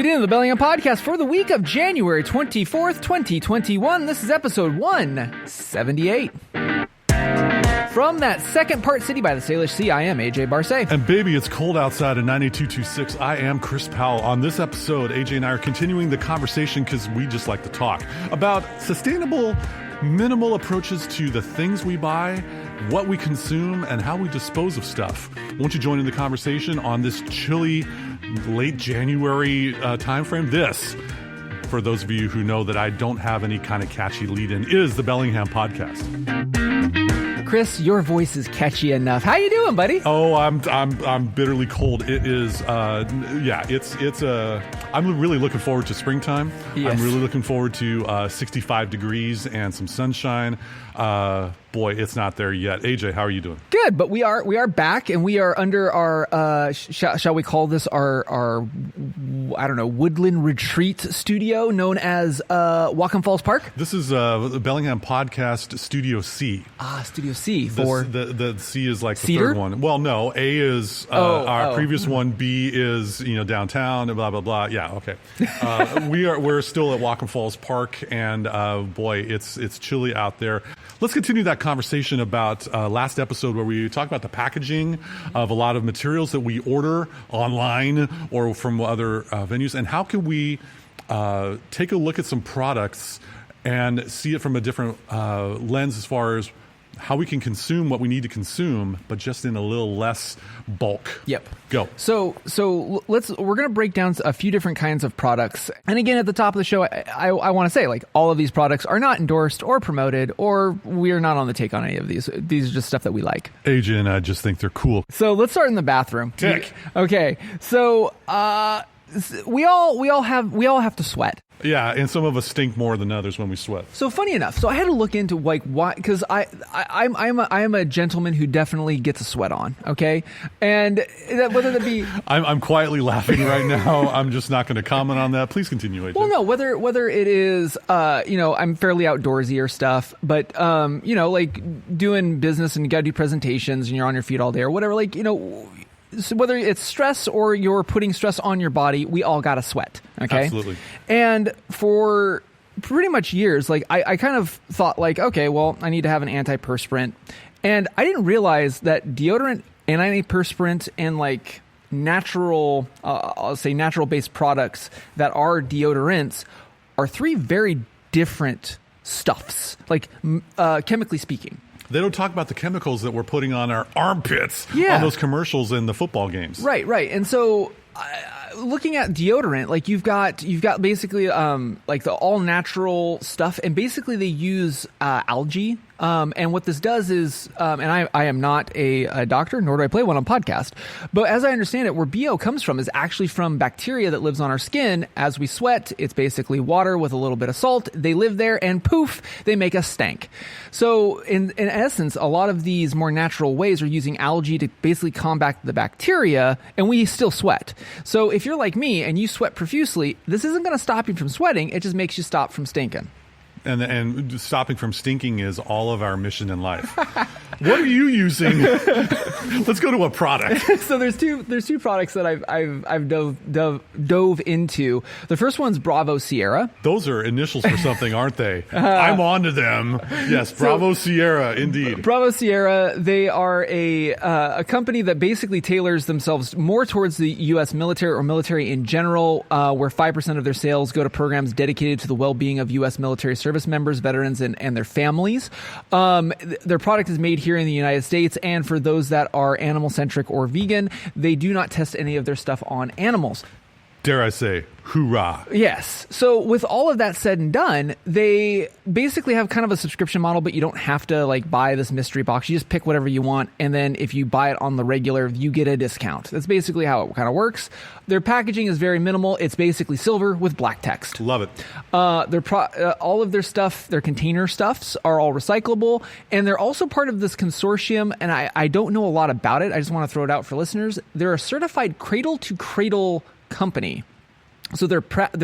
Welcome to the Bellingham Podcast for the week of January 24th, 2021. This is episode 178. From that second part city by the Salish Sea, I am AJ Barsay. And baby, it's cold outside at 92.26. I am Chris Powell. On this episode, AJ and I are continuing the conversation because we just like to talk about sustainable, minimal approaches to the things we buy, what we consume, and how we dispose of stuff. Won't you join in the conversation on this chilly, late January time frame? This, for those of you who know that I don't have any kind of catchy lead-in, is the Bellingham Podcast. Chris, your voice is catchy enough. How you doing, buddy? Oh, I'm bitterly cold. It is, I'm really looking forward to springtime. Yes. I'm really looking forward to 65 degrees and some sunshine. Boy, it's not there yet. AJ, how are you doing? Good, but we are back, and we are under our shall we call this our I don't know, woodland retreat studio known as Whatcom Falls Park. This is the Bellingham Podcast Studio C. Studio C for the C is like the Cedar? third one. Well, no, A is our previous one. B is downtown and blah blah blah. Yeah, okay. We're still at Whatcom Falls Park, and boy, it's chilly out there. Let's continue that conversation about last episode where we talked about the packaging of a lot of materials that we order online or from other venues, and how can we take a look at some products and see it from a different lens as far as how we can consume what we need to consume, but just in a little less bulk. Yep. Go. So we're going to break down a few different kinds of products. And again, at the top of the show, I want to say, like, all of these products are not endorsed or promoted, or we are not on the take on any of these. These are just stuff that we like. AJ and I just think they're cool. So let's start in the bathroom. Tick. Okay. So we all have to sweat. Yeah, and some of us stink more than others when we sweat. So funny enough, so I had to look into like why, because I'm a gentleman who definitely gets a sweat on, okay, and whether that be I'm quietly laughing right now. I'm just not going to comment on that. Please continue, AJ. Well, no, whether it is I'm fairly outdoorsy or stuff, but like doing business and you got to do presentations and you're on your feet all day or whatever, like so whether it's stress or you're putting stress on your body, we all got to sweat. Okay. Absolutely. And for pretty much years, like I kind of thought like, okay, well, I need to have an antiperspirant. And I didn't realize that deodorant and antiperspirant and like natural, I'll say natural based products that are deodorants are three very different stuffs, like chemically speaking. They don't talk about the chemicals that we're putting on our armpits on those commercials in the football games. Right. And so looking at deodorant, like you've got basically like the all natural stuff, and basically they use algae. And what this does is, and I am not a doctor, nor do I play one on podcast, but as I understand it, where BO comes from is actually from bacteria that lives on our skin. As we sweat, it's basically water with a little bit of salt. They live there, and poof, they make us stank. So in essence, a lot of these more natural ways are using algae to basically combat the bacteria, and we still sweat. So if you're like me and you sweat profusely, this isn't going to stop you from sweating. It just makes you stop from stinking. And stopping from stinking is all of our mission in life. What are you using? Let's go to a product. So there's two products that I've dove into. The first one's Bravo Sierra. Those are initials for something, aren't they? I'm on to them. Yes, Bravo Sierra, indeed. Bravo Sierra. They are a company that basically tailors themselves more towards the U.S. military or military in general, where 5% of their sales go to programs dedicated to the well-being of U.S. military service members, veterans, and their families. Their product is made here in the United States, and for those that are animal-centric or vegan, they do not test any of their stuff on animals. Dare I say, hoorah. Yes. So with all of that said and done, they basically have kind of a subscription model, but you don't have to like buy this mystery box. You just pick whatever you want, and then if you buy it on the regular, you get a discount. That's basically how it kind of works. Their packaging is very minimal. It's basically silver with black text. Love it. All of their stuff, their container stuffs are all recyclable, and they're also part of this consortium, and I don't know a lot about it. I just want to throw it out for listeners. They're a certified cradle-to-cradle company. So their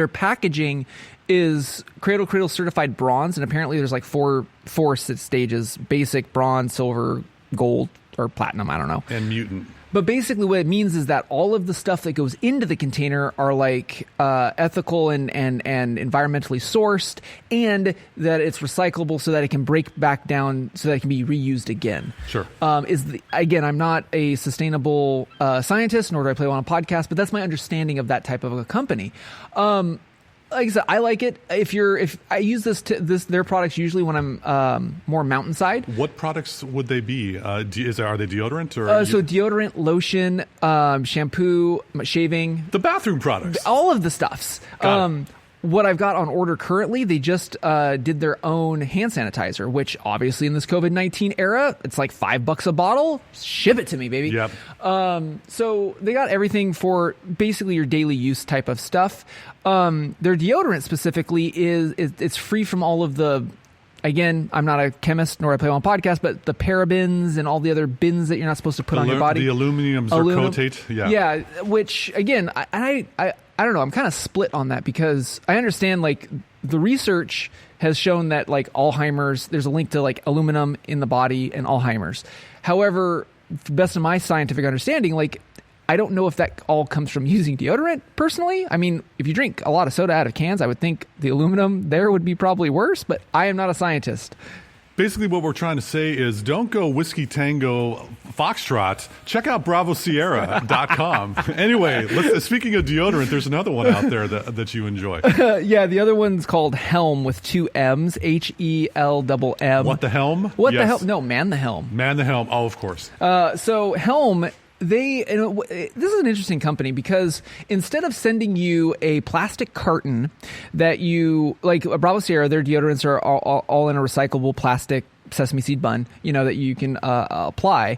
packaging is Cradle certified bronze, and apparently there's like four stages: basic, bronze, silver, gold, or platinum. I don't know. And mutant. But basically what it means is that all of the stuff that goes into the container are like ethical and environmentally sourced, and that it's recyclable so that it can break back down so that it can be reused again. Sure. Again, I'm not a sustainable scientist, nor do I play on a podcast, but that's my understanding of that type of a company. Like I said, I like it. If I use their products usually when I'm more mountainside. What products would they be? Are they deodorant or? So deodorant, lotion, shampoo, shaving. The bathroom products. All of the stuffs. What I've got on order currently, they just did their own hand sanitizer, which obviously in this COVID-19 era, it's like $5 a bottle. Ship it to me, baby. Yep. So they got everything for basically your daily use type of stuff. Their deodorant specifically it's free from all of the, again, I'm not a chemist nor I play on podcast, but the parabens and all the other bins that you're not supposed to put on your body. The aluminum zircotate. Yeah. Yeah, which again, I don't know. I'm kind of split on that because I understand like the research has shown that like Alzheimer's, there's a link to like aluminum in the body and Alzheimer's. However, to the best of my scientific understanding, like I don't know if that all comes from using deodorant personally. I mean, if you drink a lot of soda out of cans, I would think the aluminum there would be probably worse, but I am not a scientist. Basically, what we're trying to say is don't go Whiskey Tango Foxtrot. Check out BravoSierra.com. Anyway, speaking of deodorant, there's another one out there that you enjoy. Yeah, the other one's called Helm with 2 M's, HELMM. What the Helm? What the Helm? No, Man the Helm. Man the Helm. Oh, of course. So Helm... this is an interesting company because instead of sending you a plastic carton that you like Bravo Sierra, their deodorants are all in a recyclable plastic sesame seed bun, that you can apply.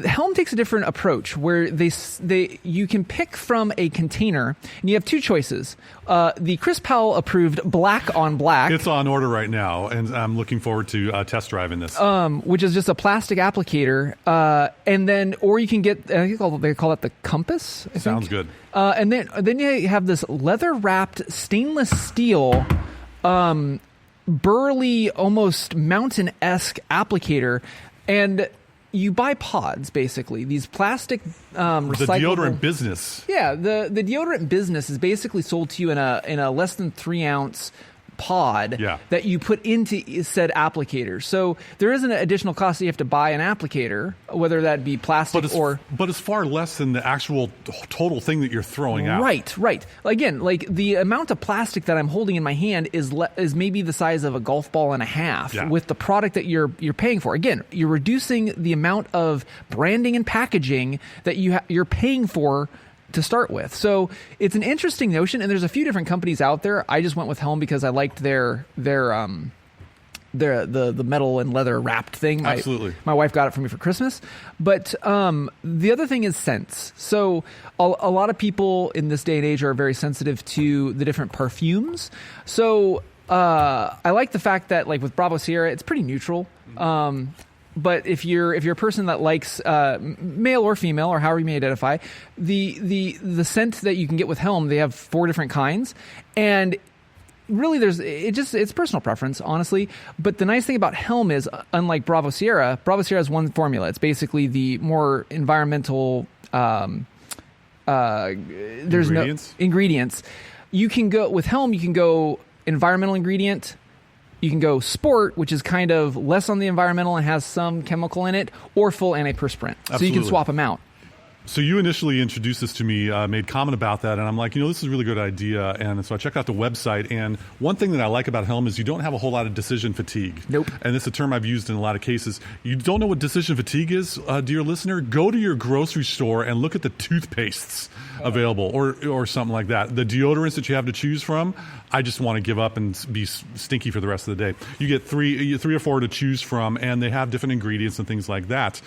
Helm takes a different approach where you can pick from a container and you have 2 choices. The Chris Powell approved black on black. It's on order right now, and I'm looking forward to test driving this. Which is just a plastic applicator, and then or you can get they call it the Compass. I think. Sounds good. And then you have this leather wrapped stainless steel. Burly, almost mountain-esque applicator, and you buy pods, basically. These plastic recyclable... The deodorant business. Yeah, the deodorant business is basically sold to you in a less than 3-ounce pod that you put into said applicator. So there is an additional cost that you have to buy an applicator, whether that be plastic But it's far less than the actual total thing that you're throwing out. Right. Again, like the amount of plastic that I'm holding in my hand is maybe the size of a golf ball and a half with the product that you're paying for. Again, you're reducing the amount of branding and packaging that you're paying for to start with. So it's an interesting notion, and there's a few different companies out there. I just went with Helm because I liked their the metal and leather wrapped thing. Absolutely. My wife got it for me for Christmas. But the other thing is scents. So a lot of people in this day and age are very sensitive to the different perfumes. So I like the fact that like with Bravo Sierra, it's pretty neutral. But if you're a person that likes male or female or however you may identify, the scent that you can get with Helm, they have 4 different kinds, and really it's personal preference, honestly. But the nice thing about Helm is, unlike Bravo Sierra has one formula. It's basically the more environmental. There's ingredients? No ingredients. You can go with Helm. You can go environmental ingredient. You can go sport, which is kind of less on the environmental and has some chemical in it, or full antiperspirant. Absolutely. So you can swap them out. So you initially introduced this to me, made comment about that, and I'm like, this is a really good idea. And so I checked out the website, and one thing that I like about Helm is you don't have a whole lot of decision fatigue. Nope. And it's a term I've used in a lot of cases. You don't know what decision fatigue is, dear listener? Go to your grocery store and look at the toothpastes available, or something like that. The deodorants that you have to choose from, I just want to give up and be stinky for the rest of the day. You get three or four to choose from, and they have different ingredients and things like that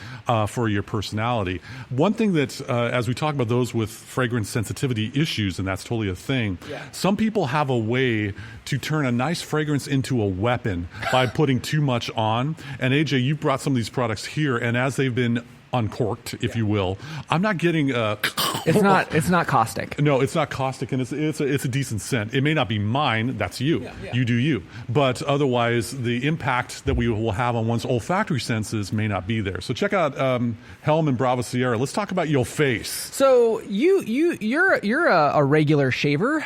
for your personality. One thing that, as we talk about those with fragrance sensitivity issues, and that's totally a thing, some people have a way to turn a nice fragrance into a weapon by putting too much on. And AJ, you brought some of these products here, and as they've been uncorked, if you will. I'm not getting it's not caustic. No, it's not caustic, and it's a decent scent. It may not be mine. That's you. You do you. But otherwise, the impact that we will have on one's olfactory senses may not be there. So check out Helm and Bravo Sierra. Let's talk about your face. So you're a regular shaver,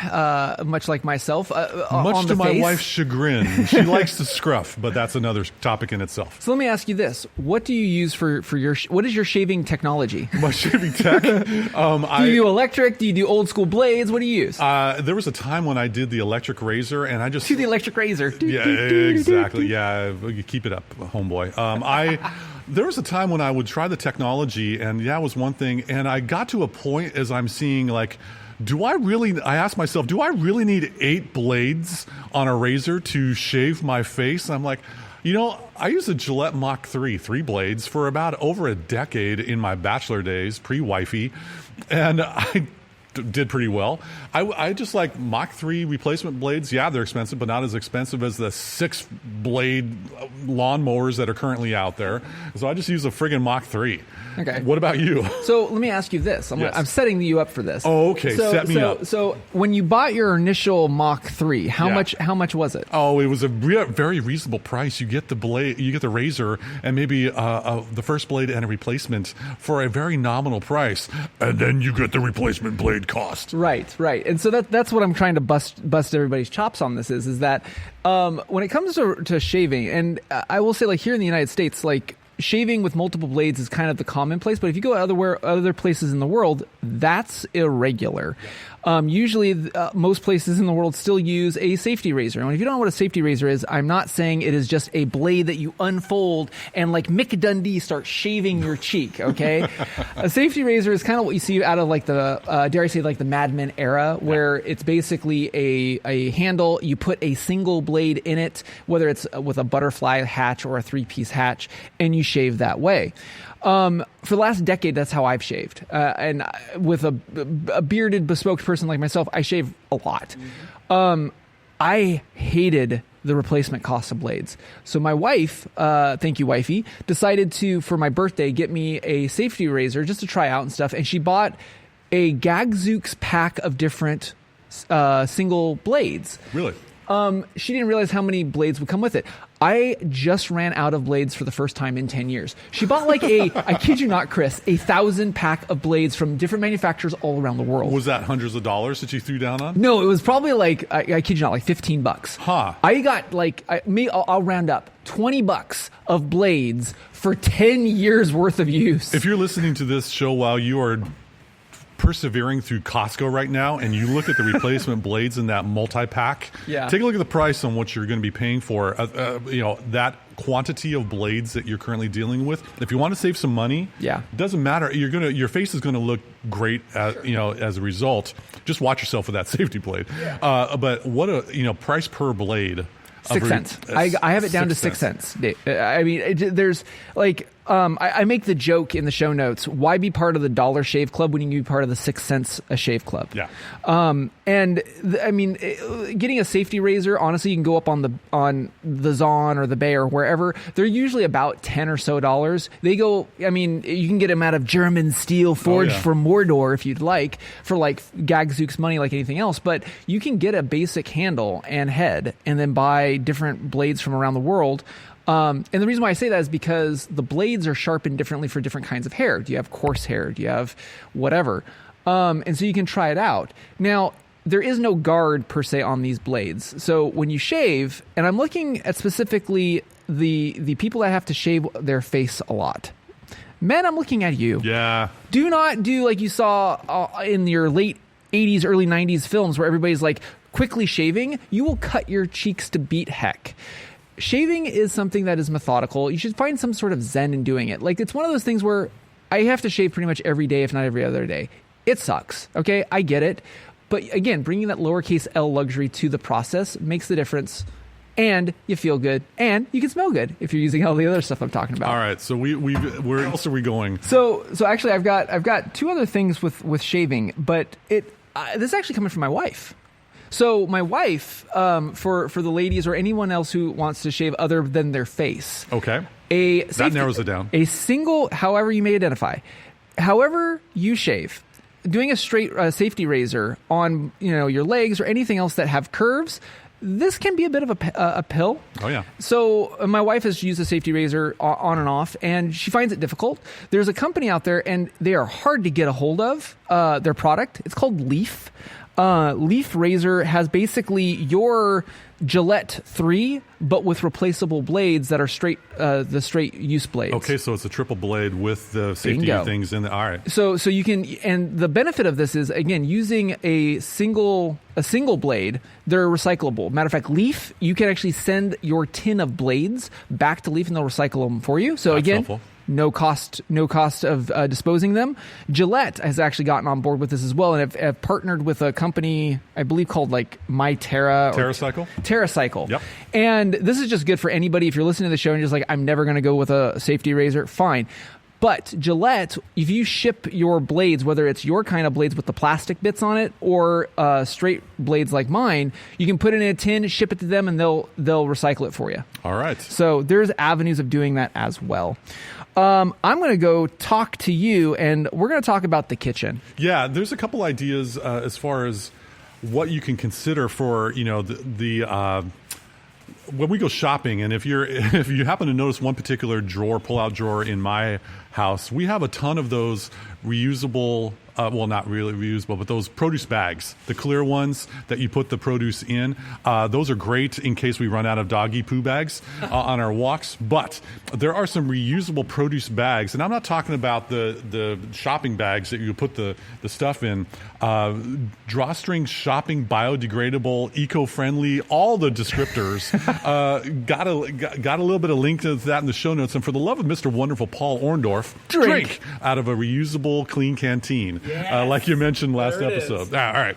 much like myself. Much to my wife's chagrin, she likes to scruff, but that's another topic in itself. So let me ask you this: what do you use for your? What is your shaving technology? My shaving tech. Do you do electric? Do you do old school blades? What do you use? There was a time when I did the electric razor, and I just do the electric razor. Yeah, exactly. Yeah, you keep it up, homeboy. There was a time when I would try the technology, and that was one thing. And I got to a point as I'm seeing like, I asked myself, do I really need 8 blades on a razor to shave my face? I'm like, I used a Gillette Mach 3 blades for about over a decade in my bachelor days, pre-wifey, and I did pretty well. I just like Mach 3 replacement blades. Yeah, they're expensive, but not as expensive as the 6-blade lawnmowers that are currently out there. So I just use a friggin' Mach 3. Okay. What about you? So let me ask you this. I'm setting you up for this. Oh, okay. Set me up. So when you bought your initial Mach 3, how much was it? Oh, it was a very reasonable price. You get the blade, you get the razor, and maybe the first blade and a replacement for a very nominal price, and then you get the replacement blade cost. Right. And so that's what I'm trying to bust everybody's chops on this is that when it comes to shaving, and I will say like here in the United States, like shaving with multiple blades is kind of the commonplace, but if you go other places in the world, that's irregular. Usually, most places in the world still use a safety razor. And if you don't know what a safety razor is, I'm not saying it is just a blade that you unfold and like Mick Dundee start shaving your cheek, okay? A safety razor is kind of what you see out of like the, dare I say, like the Mad Men era, where it's basically a handle, you put a single blade in it, whether it's with a butterfly hatch or a 3-piece hatch, and you shave that way. For the last decade, that's how I've shaved. And with a bearded, bespoke person like myself, I shave a lot. I hated the replacement cost of blades. So my wife, thank you, wifey, decided to, for my birthday, get me a safety razor just to try out and stuff. And she bought a Gagzooks pack of different single blades. Really? She didn't realize how many blades would come with it. I just ran out of blades for the first time in 10 years. She bought like I kid you not, Chris, 1,000 pack of blades from different manufacturers all around the world. Was that hundreds of dollars that you threw down on? No, it was probably like, I kid you not, like $15. Huh. I got like, I'll round up, $20 of blades for 10 years worth of use. If you're listening to this show while you are persevering through Costco right now and you look at the replacement blades in that multi-pack, take a look at the price on what you're going to be paying for that quantity of blades that you're currently dealing with. If you want to save some money, it doesn't matter. Your face is going to look great as a result. Just watch yourself with that safety blade. But what a price per blade. 6 cents. I have it down to 6 cents. I mean, there's like, I make the joke in the show notes, why be part of the Dollar Shave Club when you can be part of the 6 cents a shave club? Yeah. I mean, getting a safety razor, honestly, you can go up on the Zon or the Bay or wherever. They're usually about $10 or so. They go, I mean, you can get them out of German steel forged from Mordor if you'd like, for like Gagzooks money like anything else. But you can get a basic handle and head and then buy different blades from around the world. And the reason why I say that is because the blades are sharpened differently for different kinds of hair. Do you have coarse hair? Do you have whatever? And so you can try it out. Now, there is no guard per se on these blades. So when you shave, and I'm looking at specifically the people that have to shave their face a lot. Men, I'm looking at you. Yeah. Do not do like you saw in your late 80s, early 90s films where everybody's like quickly shaving. You will cut your cheeks to beat heck. Shaving is something that is methodical. You should find some sort of zen in doing it. Like, it's one of those things where I have to shave pretty much every day, if not every other day. It sucks, okay? I get it. But again, bringing that lowercase L luxury to the process makes the difference. And you feel good, and you can smell good if you're using all the other stuff I'm talking about. All right, so where else are we going? So actually, I've got 2 other things with shaving, but this is actually coming from my wife. So my wife, for the ladies or anyone else who wants to shave other than their face. Okay. That narrows it down. A single, however you may identify, however you shave, doing a straight safety razor on your legs or anything else that have curves, this can be a bit of a pill. Oh, yeah. So my wife has used a safety razor on and off, and she finds it difficult. There's a company out there, and they are hard to get a hold of, their product. It's called Leaf. Leaf Razor has basically your Gillette 3, but with replaceable blades that are the straight use blades. Okay, so it's a triple blade with the safety things in the. All right. So you can, and the benefit of this is, again, using a single blade, they're recyclable. Matter of fact, Leaf, you can actually send your tin of blades back to Leaf and they'll recycle them for you. So That's again, helpful. No cost of disposing them. Gillette has actually gotten on board with this as well, and have partnered with a company, I believe, called like TerraCycle. TerraCycle. Yep. And this is just good for anybody. If you're listening to the show and you're just like, I'm never going to go with a safety razor, fine. But Gillette, if you ship your blades, whether it's your kind of blades with the plastic bits on it or straight blades like mine, you can put it in a tin, ship it to them, and they'll recycle it for you. All right. So there's avenues of doing that as well. I'm going to go talk to you, and we're going to talk about the kitchen. Yeah, there's a couple ideas as far as what you can consider for when we go shopping, and if you happen to notice one particular pull-out drawer in my house, we have a ton of those reusable, well, not really reusable, but those produce bags, the clear ones that you put the produce in. Those are great in case we run out of doggy poo bags on our walks. But there are some reusable produce bags, and I'm not talking about the shopping bags that you put the stuff in. Drawstring shopping, biodegradable, eco-friendly, all the descriptors. Got a little bit of link to that in the show notes. And for the love of Mr. Wonderful Paul Orndorff, drink out of a reusable clean canteen. Yes, like you mentioned last episode. All right.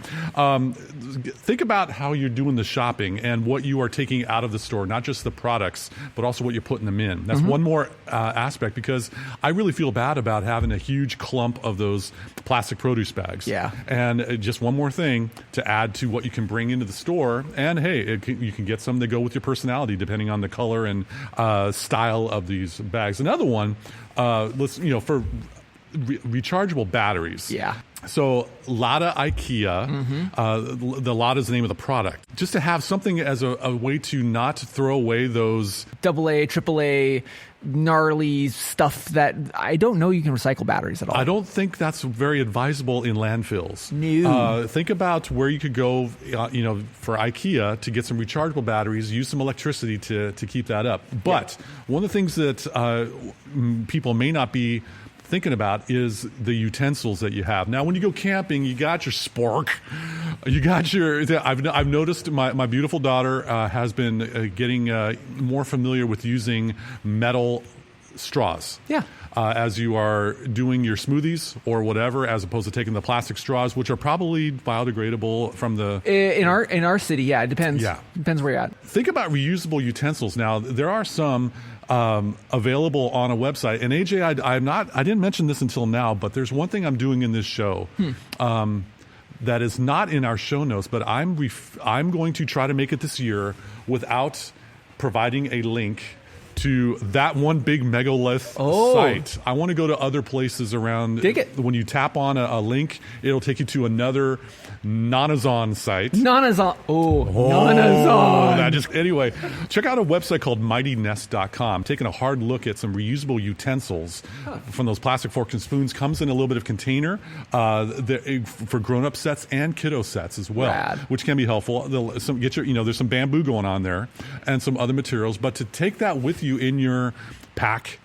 Think about how you're doing the shopping and what you are taking out of the store, not just the products, but also what you're putting them in. That's one more aspect, because I really feel bad about having a huge clump of those plastic produce bags. Yeah. And just one more thing to add to what you can bring into the store. And hey, you can get some that go with your personality, depending on the color and style of these bags. Another one, for rechargeable batteries. Yeah. So Lada IKEA, the Lada is the name of the product. Just to have something as a way to not throw away those AA, AAA, gnarly stuff that I don't know you can recycle batteries at all. I don't think that's very advisable in landfills. No. Think about where you could go, for IKEA to get some rechargeable batteries, use some electricity to keep that up. But one of the things that people may not be thinking about is the utensils that you have. Now, when you go camping, you got your spork, you got your. I've noticed my beautiful daughter has been getting more familiar with using metal straws. Yeah. As you are doing your smoothies or whatever, as opposed to taking the plastic straws, which are probably biodegradable from the. In our city, yeah, it depends. Yeah. Depends where you're at. Think about reusable utensils. Now, there are some available on a website. And AJ, I didn't mention this until now, but there's one thing I'm doing in this show that is not in our show notes, but I'm going to try to make it this year without providing a link to that one big megalith site. I want to go to other places around. Dig it. When you tap on a link, it'll take you to another Nonazon site. Nonazon. Nonazon. Anyway, check out a website called MightyNest.com. Taking a hard look at some reusable utensils from those plastic forks and spoons. Comes in a little bit of container for grown-up sets and kiddo sets as well, Rad. which can be helpful. There's some bamboo going on there and some other materials. But to take that with you in your pack,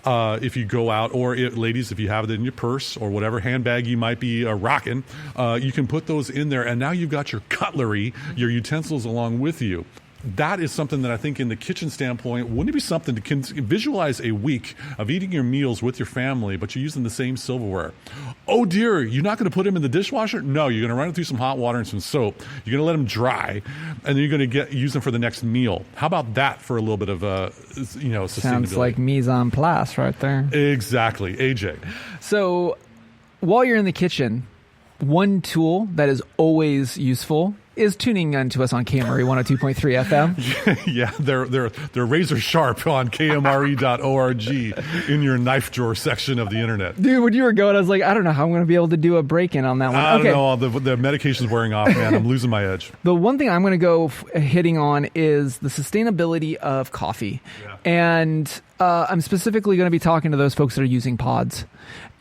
if you go out, or ladies, if you have it in your purse or whatever handbag you might be rocking, you can put those in there, and now you've got your cutlery, your utensils along with you. That is something that I think in the kitchen standpoint, wouldn't it be something to visualize a week of eating your meals with your family, but you're using the same silverware? Oh dear, you're not going to put them in the dishwasher? No, you're going to run it through some hot water and some soap. You're going to let them dry, and then you're going to use them for the next meal. How about that for a little bit of sustainability? Sounds like mise en place right there. Exactly. AJ. So while you're in the kitchen, one tool that is always useful is tuning in to us on KMRE 102.3 FM. Yeah, they're razor sharp on kmre.org in your knife drawer section of the internet. Dude, when you were going, I was like, I don't know how I'm going to be able to do a break-in on that one. I don't know. The medication's wearing off, man. I'm losing my edge. The one thing I'm going to go hitting on is the sustainability of coffee. Yeah. And I'm specifically going to be talking to those folks that are using pods.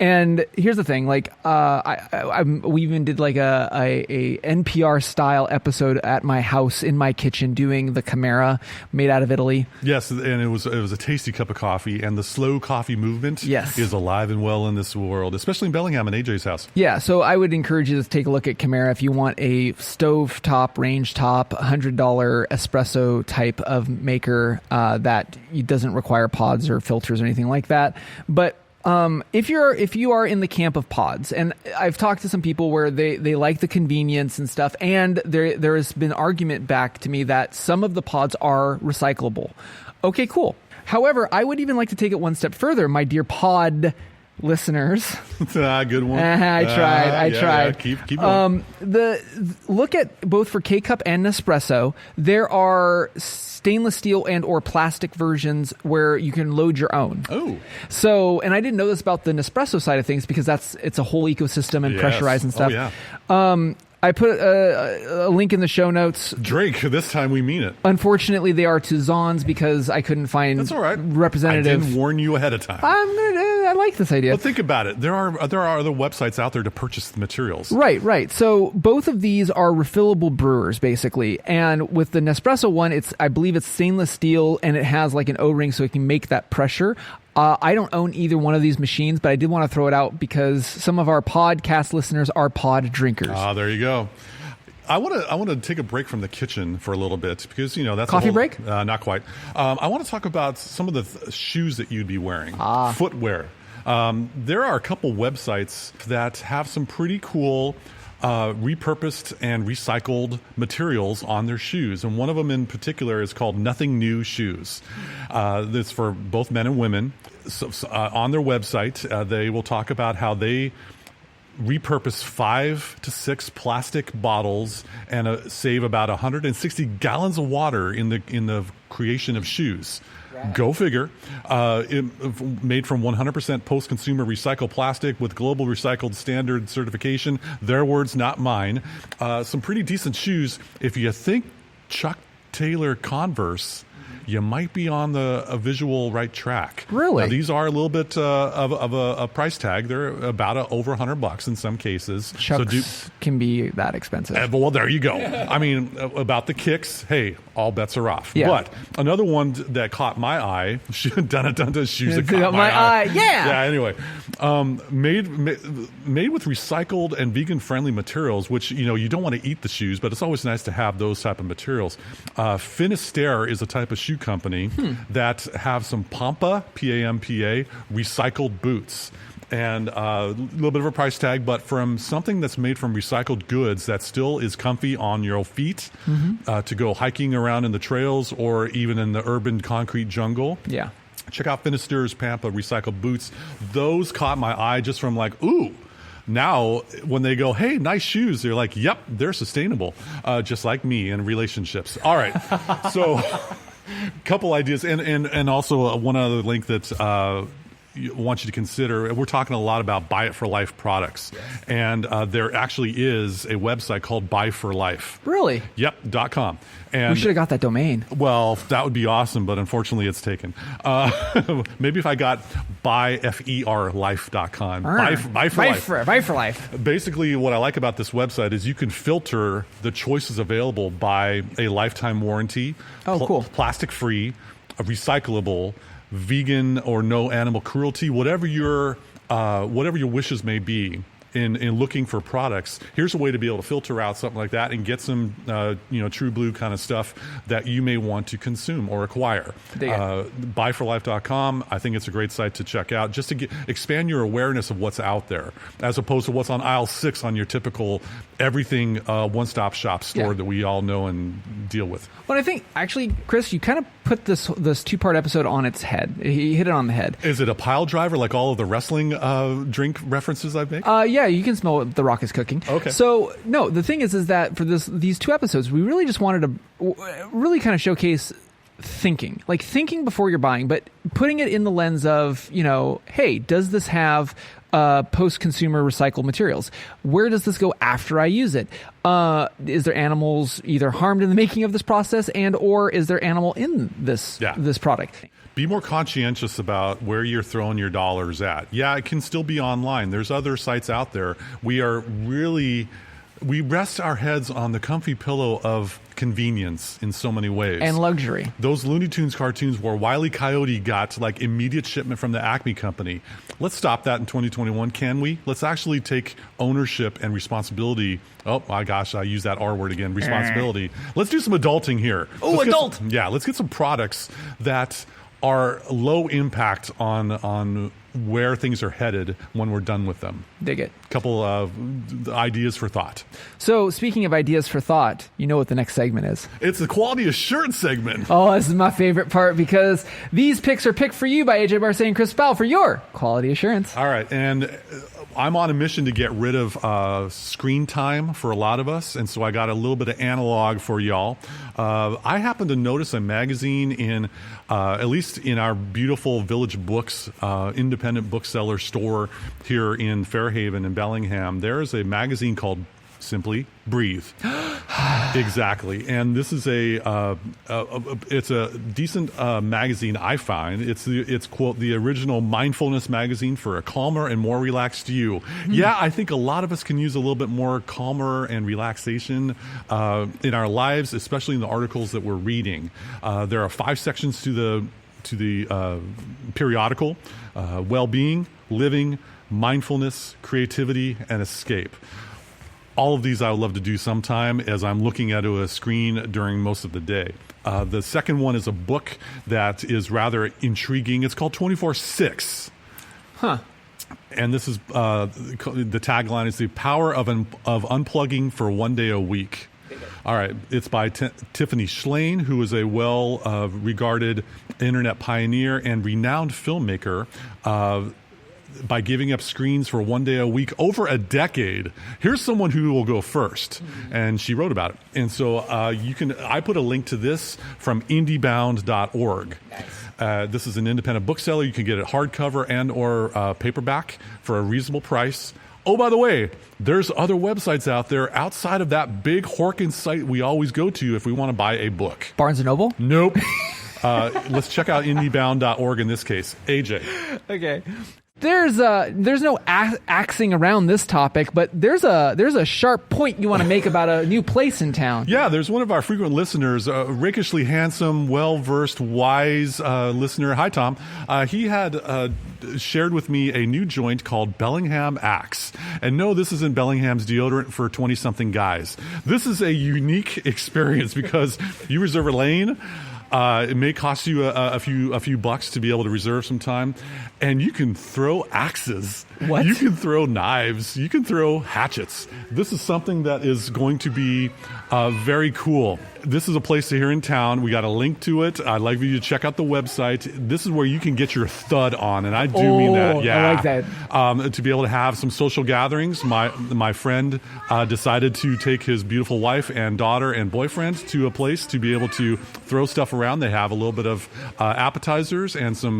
And here's the thing, like we even did like a NPR style episode at my house in my kitchen doing the Chimera made out of Italy. Yes, and it was a tasty cup of coffee, and the slow coffee movement is alive and well in this world, especially in Bellingham and AJ's house. Yeah, so I would encourage you to take a look at Chimera if you want a stovetop, range top, $100 espresso type of maker that doesn't require pods or filters or anything like that. But if you are in the camp of pods, and I've talked to some people where they like the convenience and stuff, and there has been argument back to me that some of the pods are recyclable. Okay, cool. However, I would even like to take it one step further, my dear pod listeners. Good one. I tried. Yeah, keep going. Look at both for K-Cup and Nespresso, there are stainless steel and or plastic versions where you can load your own. Oh. So, and I didn't know this about the Nespresso side of things because it's a whole ecosystem and pressurized and stuff. Oh, yeah. I put a link in the show notes. Drake, this time we mean it. Unfortunately, they are to Zons because I couldn't find representative. I didn't warn you ahead of time. I like this idea. Well, think about it. There are other websites out there to purchase the materials. Right. So both of these are refillable brewers, basically. And with the Nespresso one, I believe it's stainless steel, and it has like an O-ring so it can make that pressure. I don't own either one of these machines, but I did want to throw it out because some of our podcast listeners are pod drinkers. There you go. I want to take a break from the kitchen for a little bit because that's coffee break. Not quite. I want to talk about some of the shoes that you'd be wearing. Footwear. There are a couple websites that have some pretty cool repurposed and recycled materials on their shoes. And one of them in particular is called Nothing New Shoes. It's for both men and women. So, on their website, they will talk about how they repurpose 5 to 6 plastic bottles and save about 160 gallons of water in the creation of shoes. Go figure. Made from 100% post-consumer recycled plastic with global recycled standard certification. Their words, not mine. Some pretty decent shoes. If you think Chuck Taylor Converse, you might be on a visual right track. Really? Now, these are a little bit of a price tag. They're about over $100 in some cases. Chucks can be that expensive. Well, there you go. I mean, about the kicks, hey, all bets are off. Yeah. But another one that caught my eye, shoes that caught my eye. Yeah. Yeah, anyway. Made with recycled and vegan-friendly materials, which, you don't want to eat the shoes, but it's always nice to have those type of materials. Finisterre is a type of shoe company that have some Pampa, P-A-M-P-A, recycled boots. And a little bit of a price tag, but from something that's made from recycled goods that still is comfy on your feet to go hiking around in the trails or even in the urban concrete jungle. Yeah. Check out Finisterre's Pampa recycled boots. Those caught my eye just from like, ooh. Now, when they go, hey, nice shoes, they're like, yep, they're sustainable, just like me in relationships. All right. So, couple ideas. And also one other link that I want you to consider. We're talking a lot about Buy It for Life products. Yes. And there actually is a website called Buy for Life. Really? Yep, .com. And we should have got that domain. Well, that would be awesome, but unfortunately it's taken. Maybe if I got buyferlife.com. Buy for life. Basically, what I like about this website is you can filter the choices available by a lifetime warranty. Cool. Plastic-free, recyclable, vegan or no animal cruelty, whatever your wishes may be in looking for products. Here's a way to be able to filter out something like that and get some true blue kind of stuff that you may want to consume or acquire. Buyforlife.com. I think it's a great site to check out just to expand your awareness of what's out there as opposed to what's on aisle 6 on your typical everything one-stop shop store that we all know and deal with. Well, I think actually, Chris, you kind of put this 2-part episode on its head. He hit it on the head. Is it a pile driver like all of the wrestling drink references I've made? Yeah, you can smell what The Rock is cooking. Okay. So, no, the thing is that for these 2 episodes, we really just wanted to really kind of showcase thinking before you're buying, but putting it in the lens of, hey, does this have post-consumer recycled materials? Where does this go after I use it? Is there animals either harmed in the making of this process or is there animal in this product? Be more conscientious about where you're throwing your dollars at. Yeah, it can still be online. There's other sites out there. We rest our heads on the comfy pillow of convenience in so many ways. And luxury. Those Looney Tunes cartoons where Wile E. Coyote got immediate shipment from the Acme company. Let's stop that in 2021, can we? Let's actually take ownership and responsibility. Oh my gosh, I use that R word again, responsibility. Let's do some adulting here. Oh, adult! Let's get some products that are low impact on where things are headed when we're done with them. Dig it. Couple of ideas for thought. So, speaking of ideas for thought, you know what the next segment is. It's the quality assurance segment. Oh, this is my favorite part because these picks are picked for you by AJ Barce and Chris Powell for your quality assurance. All right, and I'm on a mission to get rid of screen time for a lot of us, and so I got a little bit of analog for y'all. I happened to notice a magazine in, at least in our beautiful Village Books independent bookseller store here in Fairhaven in Bellingham. There is a magazine called Simply Breathe. Exactly. And this is it's a decent magazine, I find. It's quote the original mindfulness magazine for a calmer and more relaxed you. Yeah, I think a lot of us can use a little bit more calmer and relaxation in our lives, especially in the articles that we're reading. There are 5 sections to the periodical: well-being, living, mindfulness, creativity, and escape. All of these I would love to do sometime as I'm looking at a screen during most of the day. The second one is a book that is rather intriguing. It's called 24/6. Huh. And this is the tagline is the Power of Unplugging for One Day a Week. All right. It's by Tiffany Shlain, who is a well-regarded internet pioneer and renowned filmmaker. By giving up screens for one day a week over a decade. Here's someone who will go first. And she wrote about it. And so I put a link to this from indiebound.org. Nice. This is an independent bookseller. You can get it hardcover and or paperback for a reasonable price. Oh, by the way, there's other websites out there outside of that big Horkins site we always go to if we want to buy a book. Barnes & Noble? Nope. Let's check out indiebound.org in this case. AJ. Okay. There's no axing around this topic, but there's a sharp point you want to make about a new place in town. Yeah, there's one of our frequent listeners, a rakishly handsome, well-versed, wise listener. Hi, Tom. He had shared with me a new joint called Bellingham Axe. And no, this isn't Bellingham's deodorant for 20-something guys. This is a unique experience because you reserve a lane. It may cost you a few bucks to be able to reserve some time, and you can throw axes. What? You can throw knives. You can throw hatchets. This is something that is going to be very cool. This is a place here in town. We got a link to it. I'd like you to check out the website. This is where you can get your thud on, and I do mean that. Yeah, I like that. To be able to have some social gatherings. My friend decided to take his beautiful wife and daughter and boyfriend to a place to be able to throw stuff around. They have a little bit of appetizers and some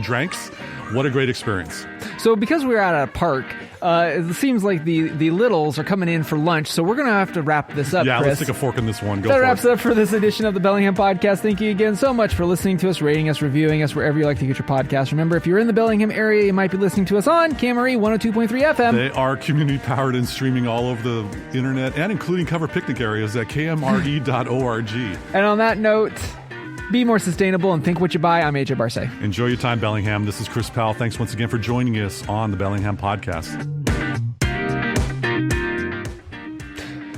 drinks. What a great experience. So because we're at a park, it seems like the littles are coming in for lunch, so we're going to have to wrap this up, Yeah, Chris. let's take a fork in this one. Go That for wraps it. it up for this edition of the Bellingham Podcast. Thank you again so much for listening to us, rating us, reviewing us, wherever you like to get your podcast. Remember, if you're in the Bellingham area, you might be listening to us on Camry 102.3 FM. They are community-powered and streaming all over the internet, and including cover picnic areas at kmre.org. And on that note, be more sustainable and think what you buy. I'm AJ Barce. Enjoy your time, Bellingham. This is Chris Powell. Thanks once again for joining us on the Bellingham Podcast.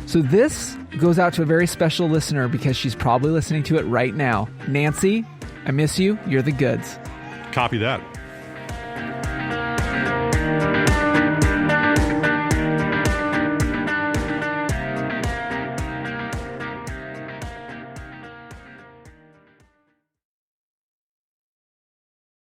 So this goes out to a very special listener because she's probably listening to it right now. Nancy, I miss you. You're the goods. Copy that.